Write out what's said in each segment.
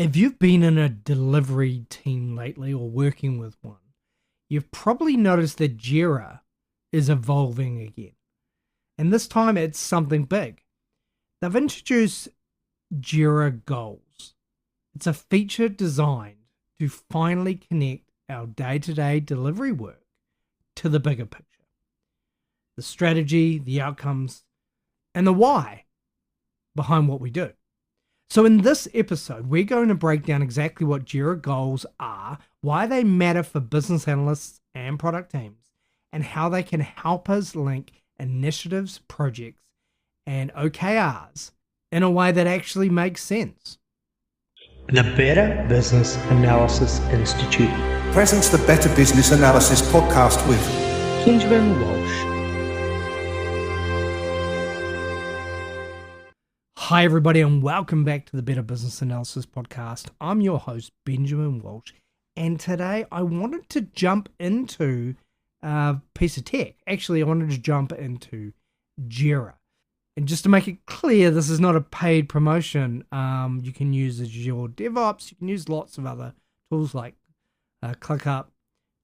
If you've been in a delivery team lately or working with one, you've probably noticed that Jira is evolving again. And this time it's something big. They've introduced Jira Goals. It's a feature designed to finally connect our day-to-day delivery work to the bigger picture. The strategy, the outcomes, and the why behind what we do. So in this episode, we're going to break down exactly what Jira Goals are, why they matter for business analysts and product teams, and how they can help us link initiatives, projects, and OKRs in a way that actually makes sense. The Better Business Analysis Institute presents the Better Business Analysis Podcast with Benjamen Walsh. Hi everybody and welcome back to the Better Business Analysis Podcast. I'm your host, Benjamen Walsh, and today I wanted to jump into a piece of tech. Actually, I wanted to jump into Jira. And just to make it clear, this is not a paid promotion. You can use Azure DevOps. You can use lots of other tools like ClickUp.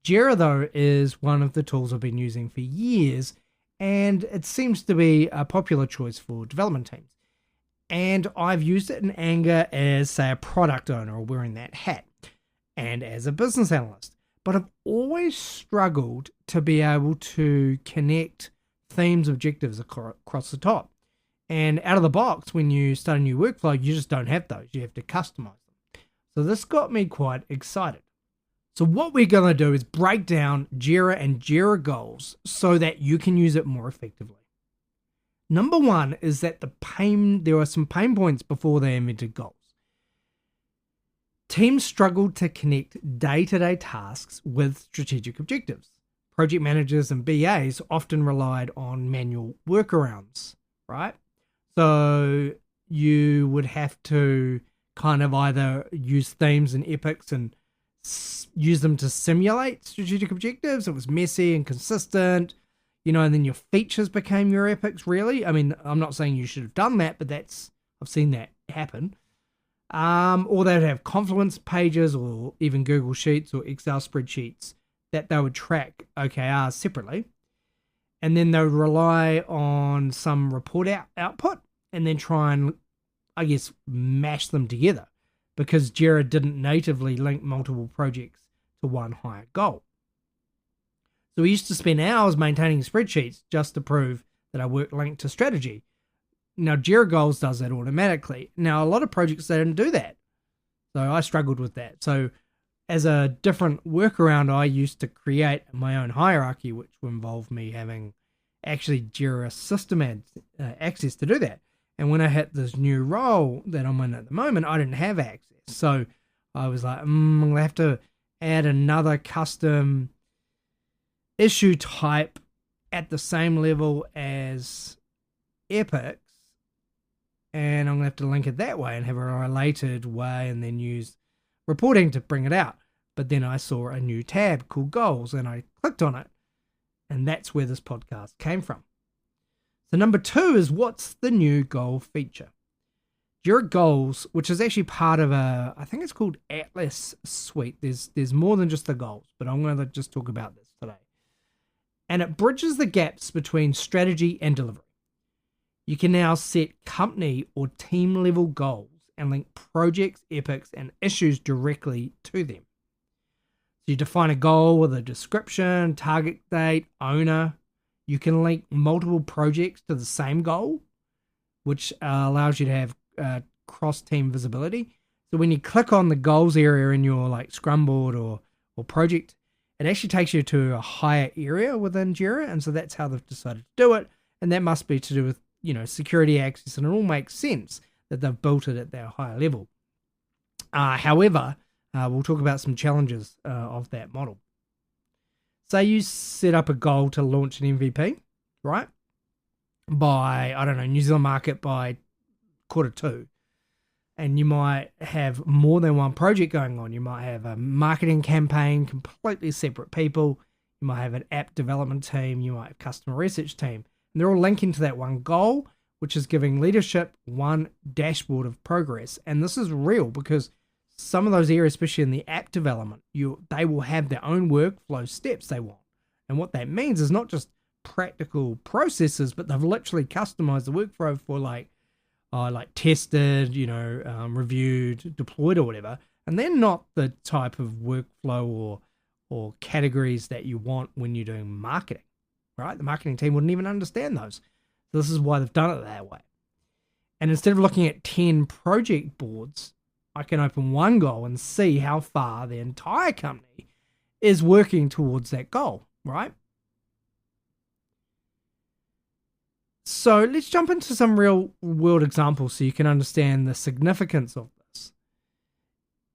Jira, though, is one of the tools I've been using for years, and it seems to be a popular choice for development teams. And I've used it in anger as, say, a product owner or wearing that hat, and as a business analyst. But I've always struggled to be able to connect themes, objectives across the top. And out of the box, when you start a new workflow, you just don't have those. You have to customize them. So this got me quite excited. So what we're going to do is break down Jira and Jira Goals so that you can use it more effectively. Number one is that there are some pain points before they invented goals. Teams struggled to connect day-to-day tasks with strategic objectives. Project managers and BAs often relied on manual workarounds, right? So you would have to kind of either use themes and epics and use them to simulate strategic objectives. It was messy and consistent, and then your features became your epics, really. I mean, I'm not saying you should have done that, but I've seen that happen. Or they would have Confluence pages or even Google Sheets or Excel spreadsheets that they would track OKRs separately. And then they would rely on some report output and then try and, mash them together because Jira didn't natively link multiple projects to one higher goal. So we used to spend hours maintaining spreadsheets just to prove that our work linked to strategy. Now, Jira Goals does that automatically. Now, a lot of projects, they didn't do that. So I struggled with that. So as a different workaround, I used to create my own hierarchy, which would involve me having actually Jira system access to do that. And when I hit this new role that I'm in at the moment, I didn't have access. So I was like, I'm going to have to add another custom issue type at the same level as epics. And I'm going to have to link it that way and have a related way and then use reporting to bring it out. But then I saw a new tab called Goals and I clicked on it. And that's where this podcast came from. So number two is, what's the new goal feature? Jira Goals, which is actually part of I think it's called Atlas Suite. There's more than just the goals, but I'm going to just talk about this today. And it bridges the gaps between strategy and delivery. You can now set company or team level goals and link projects, epics, and issues directly to them. So you define a goal with a description, target date, owner. You can link multiple projects to the same goal, which allows you to have cross-team visibility. So when you click on the goals area in your Scrum board or project, it actually takes you to a higher area within Jira. And so that's how they've decided to do it. And that must be to do with security access, and it all makes sense that they've built it at that higher level. However, we'll talk about some challenges of that model. Say you set up a goal to launch an MVP, right? By, New Zealand market by Q2. And you might have more than one project going on. You might have a marketing campaign, completely separate people. You might have an app development team. You might have customer research team. And they're all linking to that one goal, which is giving leadership one dashboard of progress. And this is real because some of those areas, especially in the app development, they will have their own workflow steps they want. And what that means is not just practical processes, but they've literally customized the workflow for like tested, reviewed, deployed or whatever. And they're not the type of workflow or categories that you want when you're doing marketing, right? The marketing team wouldn't even understand those. So this is why they've done it that way. And instead of looking at 10 project boards, I can open one goal and see how far the entire company is working towards that goal, right? So let's jump into some real world examples so you can understand the significance of this.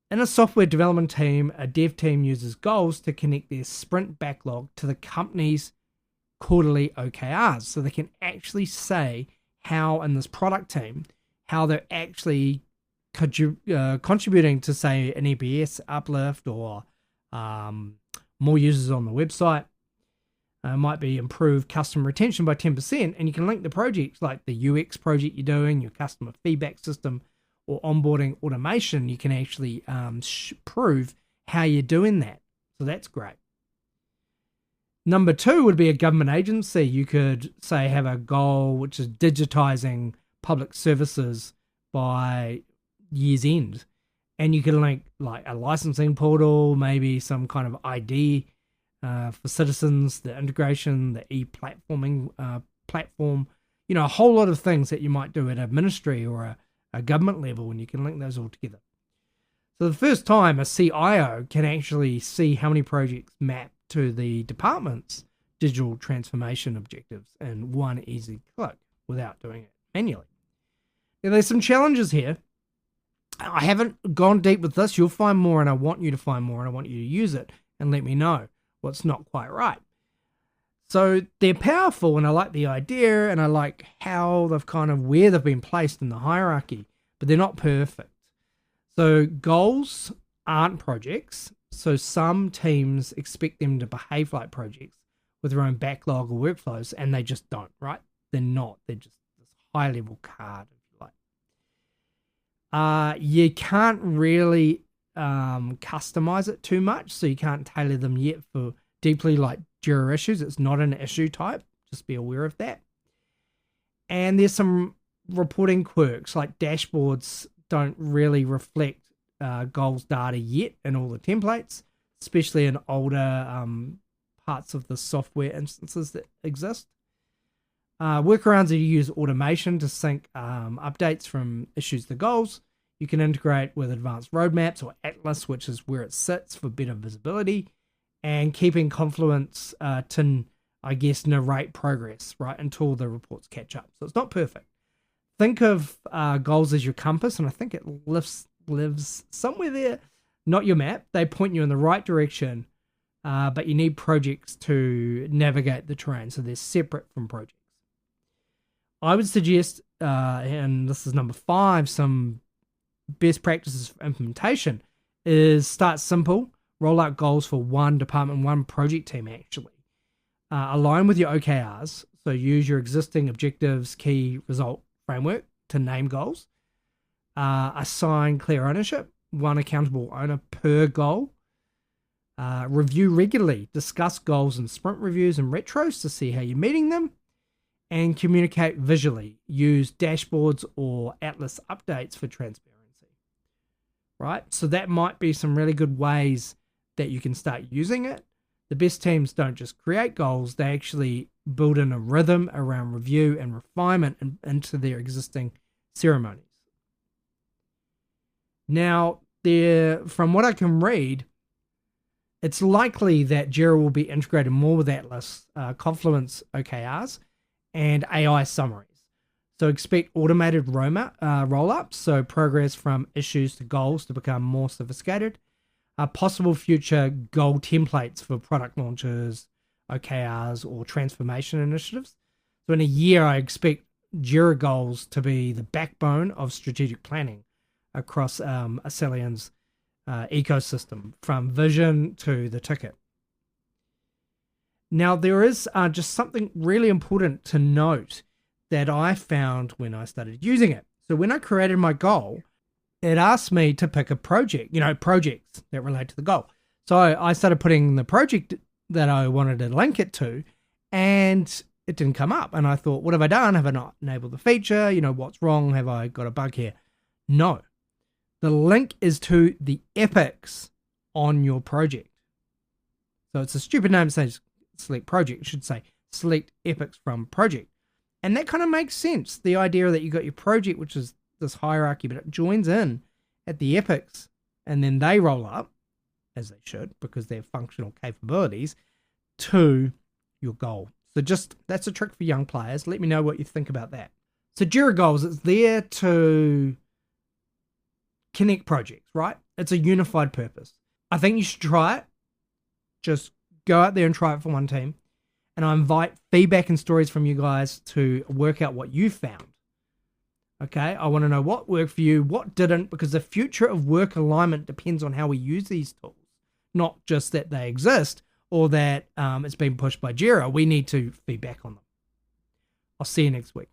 In a software development team, a dev team uses goals to connect their sprint backlog to the company's quarterly OKRs. So they can actually say how in this product team, how they're actually contributing to, say, an EPS uplift or more users on the website. Might be improved customer retention by 10%, and you can link the projects like the UX project you're doing, your customer feedback system, or onboarding automation. You can actually prove how you're doing that. So that's great. Number 2 would be a government agency. You could say have a goal which is digitizing public services by year's end, and you can link like a licensing portal, maybe some kind of ID for citizens, the integration, the e-platforming platform, a whole lot of things that you might do at a ministry or a government level, and you can link those all together. So the first time a CIO can actually see how many projects map to the department's digital transformation objectives in one easy click without doing it manually. Now, there's some challenges here. I haven't gone deep with this. You'll find more, and I want you to find more, and I want you to use it and let me know what's not quite right. So they're powerful, and I like the idea, and I like how where they've been placed in the hierarchy, but they're not perfect. So goals aren't projects. So some teams expect them to behave like projects with their own backlog or workflows, and they just don't, right? They're not. They're just this high-level card, if you like. You can't really customize it too much, so you can't tailor them yet for deeply like Jira issues. It's not an issue type. Just be aware of that. And there's some reporting quirks, like dashboards don't really reflect goals data yet in all the templates, especially in older parts of the software instances that exist. Workarounds are to use automation to sync updates from issues to goals. You can integrate with advanced roadmaps or Atlas, which is where it sits for better visibility, and keeping Confluence to, narrate progress, right, until the reports catch up. So it's not perfect. Think of goals as your compass, and I think it lives somewhere there, not your map. They point you in the right direction, but you need projects to navigate the terrain, so they're separate from projects. I would suggest, and this is number 5, some best practices for implementation is start simple, roll out goals for one department, one project team actually. Align with your OKRs, so use your existing objectives, key result framework to name goals. Assign clear ownership, one accountable owner per goal. Review regularly, discuss goals in sprint reviews and retros to see how you're meeting them. And communicate visually, use dashboards or Atlas updates for transparency. Right? So that might be some really good ways that you can start using it. The best teams don't just create goals, they actually build in a rhythm around review and refinement into their existing ceremonies. Now, from what I can read, it's likely that Jira will be integrated more with Atlas, Confluence OKRs, and AI summaries. So expect automated roll-ups, so progress from issues to goals to become more sophisticated. Possible future goal templates for product launches, OKRs, or transformation initiatives. So in a year, I expect Jira Goals to be the backbone of strategic planning across Acelian's ecosystem, from vision to the ticket. Now, there is just something really important to note that I found when I started using it. So when I created my goal, it asked me to pick a project, projects that relate to the goal. So I started putting the project that I wanted to link it to, and it didn't come up. And I thought, what have I done? Have I not enabled the feature? What's wrong? Have I got a bug here? No. The link is to the epics on your project. So it's a stupid name to say select project. It should say select epics from project. And that kind of makes sense. The idea that you got your project, which is this hierarchy, but it joins in at the epics, and then they roll up, as they should, because they have functional capabilities, to your goal. So that's a trick for young players. Let me know what you think about that. So Jira Goals, it's there to connect projects, right? It's a unified purpose. I think you should try it. Just go out there and try it for one team. And I invite feedback and stories from you guys to work out what you found. Okay, I want to know what worked for you, what didn't, because the future of work alignment depends on how we use these tools, not just that they exist or that it's been pushed by Jira. We need to feedback on them. I'll see you next week.